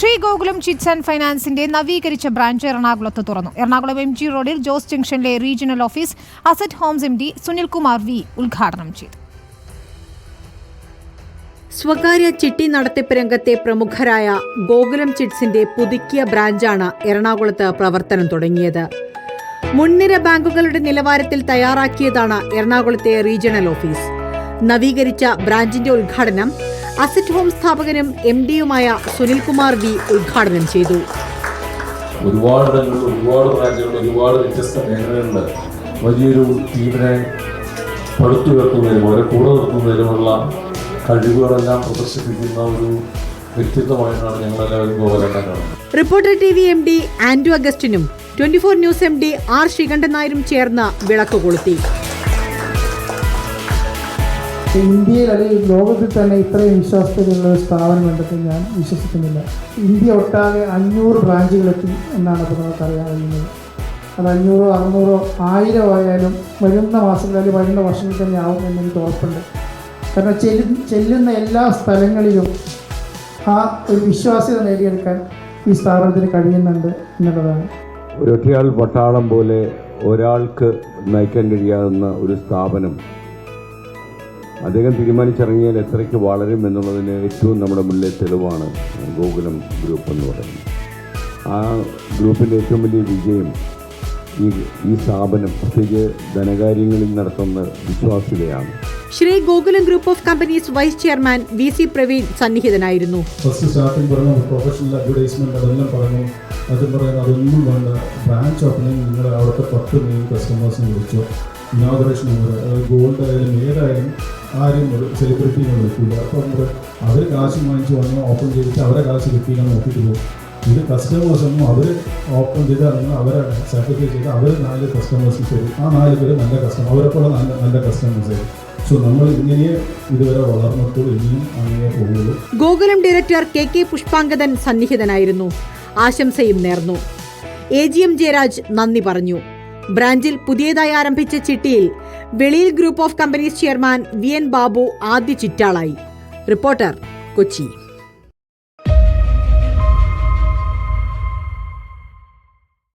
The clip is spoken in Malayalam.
ശ്രീഗോകുലം ചിറ്റ്സ് ആൻഡ് ഫൈനാൻസിന്റെ നവീകരിച്ച ബ്രാഞ്ച് എറണാകുളത്ത് തുറന്നു. എറണാകുളം MG റോഡിൽ ജോസ് ജംഗ്ഷനിലെ regional office asset homes MD Sunilkumar V ഉദ്ഘാടനം ചെയ്തു. സ്വകാര്യ ചിട്ടി നടത്തിപ്പ് രംഗത്തെ പ്രമുഖരായ ഗോകുലം ചിറ്റ്സിന്റെ പുതുക്കിയ ബ്രാഞ്ചാണ് എറണാകുളത്ത് പ്രവർത്തനം തുടങ്ങിയത്. മുൻനിര ബാങ്കുകളുടെ നിലവാരത്തിൽ തയ്യാറാക്കിയതാണ് എറണാകുളത്തെ റീജിയണൽ ഓഫീസ്. നവീകരിച്ച ബ്രാഞ്ചിന്റെ ഉദ്ഘാടനം അസറ്റ് ഹോം സ്ഥാപകനും MD-യുമായ സുനിൽകുമാർ V ഉദ്ഘാടനം ചെയ്തു. ഒരുപാട് ബ്രാഞ്ചുകൾ, ഒരുപാട് വ്യത്യസ്ത മേഖലകളിൽ വലിയൊരു ടീമിനെ പടുത്തുയർത്തുന്നതിനും അവരെ കൂടെ നിർത്തുന്നതിനുമുള്ള കഴിവുകളെല്ലാം പ്രദർശിപ്പിക്കുന്ന ഒരു വ്യക്തിത്വമായിട്ടാണ് ഞങ്ങളെല്ലാവരും ഗോകുലം കാണുന്നത്. റിപ്പോർട്ടർ TV MD ആൻഡ്രു അഗസ്റ്റിനും 24 ന്യൂസ് MD R ശ്രീകണ്ഠൻ നായരും ചേർന്ന് വിളക്ക് കൊളുത്തി. ഇന്ത്യയിൽ അല്ലെങ്കിൽ ലോകത്തിൽ തന്നെ ഇത്രയും വിശ്വാസത്തിലുള്ള ഒരു സ്ഥാപനം ഉണ്ടെന്ന് ഞാൻ വിശ്വസിക്കുന്നില്ല. ഇന്ത്യ ഒട്ടാകെ 500 ബ്രാഞ്ചുകളെത്തി എന്നാണ് ഇപ്പോൾ നമുക്കറിയാൻ കഴിയുന്നത്. അത് 500, 600, 1000 ആയാലും വരുന്ന മാസങ്ങളിൽ വരുന്ന വർഷങ്ങളിൽ തന്നെ ആവും എന്നെനിക്ക് ഉറപ്പുണ്ട്. കാരണം ചെല്ലുന്ന എല്ലാ സ്ഥലങ്ങളിലും ആ ഒരു വിശ്വാസ്യത നേടിയെടുക്കാൻ ഈ സ്ഥാപനത്തിന് കഴിയുന്നുണ്ട് എന്നുള്ളതാണ്. ഒരൊറ്റയാൾ പട്ടാളം പോലെ ഒരാൾക്ക് നയിക്കാൻ കഴിയാവുന്ന ഒരു സ്ഥാപനം അദ്ദേഹം തീരുമാനിച്ചിറങ്ങിയാൽ എത്രയ്ക്ക് വളരും എന്നുള്ളതിന് ഏറ്റവും നമ്മുടെ മുന്നിലെ തെളിവാണ് ഗോകുലം ഗ്രൂപ്പ് എന്ന് പറയുന്നത്. ആ ഗ്രൂപ്പിൻ്റെ ഏറ്റവും വലിയ വിജയം ഈ സ്ഥാപനം പ്രത്യേകിച്ച് ധനകാര്യങ്ങളിൽ നടത്തുന്ന വിശ്വാസ്യതയാണ്. Sree Gokulam group of companies vice chairman VC Praveen സന്നിഹിതനായിരുന്നു. ഫസ്റ്റ് സ്റ്റാർട്ടിംഗ് പറഞ്ഞു പ്രൊഫഷണൽ അഡ്വർടൈസ്മെന്റ് അതെല്ലാം പറഞ്ഞു. അത് പറയുന്നത് അതൊന്നും വേണ്ട, ബ്രാഞ്ച് ഓപ്പണിംഗ് നിങ്ങൾ അവിടുത്തെ 10 മെയിൻ കസ്റ്റമേഴ്സിനെ വിളിച്ചോ, ഇനോഗ്രേഷൻ ഗോൾഡ് ആയാലും ഏതായാലും ആരും ഒരു സെലിബ്രിറ്റിനെ വിളിക്കില്ല. അപ്പം അവർ കാശ് വാങ്ങിച്ച് വന്ന് ഓപ്പൺ ചെയ്തിട്ട് അവരെ കാശ് കിട്ടിക്കാൻ നോക്കിയിട്ട് പോകും. ഇത് കസ്റ്റമേഴ്സ് ഒന്നും അവർ ഓപ്പൺ ചെയ്ത് ഇറങ്ങുന്ന അവരെ സാറ്റിസ്ഫൈ ചെയ്ത് അവർ 4 കസ്റ്റമേഴ്സിന് തരും. ആ 4 പേര് നല്ല കസ്റ്റമർ, അവരെപ്പോലെ നല്ല കസ്റ്റമേഴ്സ് ആയിരിക്കും. സോ നമ്മൾ ഇങ്ങനെ ഇതുവരെ വളർന്നിട്ടും ഇനിയും അങ്ങനെ പോകുള്ളൂ. ഗോകുലം ഡയറക്ടർ KK പുഷ്പാങ്കദൻ സന്നിഹിതനായിരുന്നു. ആശംസയും നേർന്നു. AGM ജയരാജ് നന്ദി പറഞ്ഞു. ബ്രാഞ്ചിൽ പുതിയതായി ആരംഭിച്ച ചിട്ടിയിൽ വെളിയിൽ group of companies chairman VN Babu ആദ്യ ചിറ്റാളായി. റിപ്പോർട്ടർ, കൊച്ചി.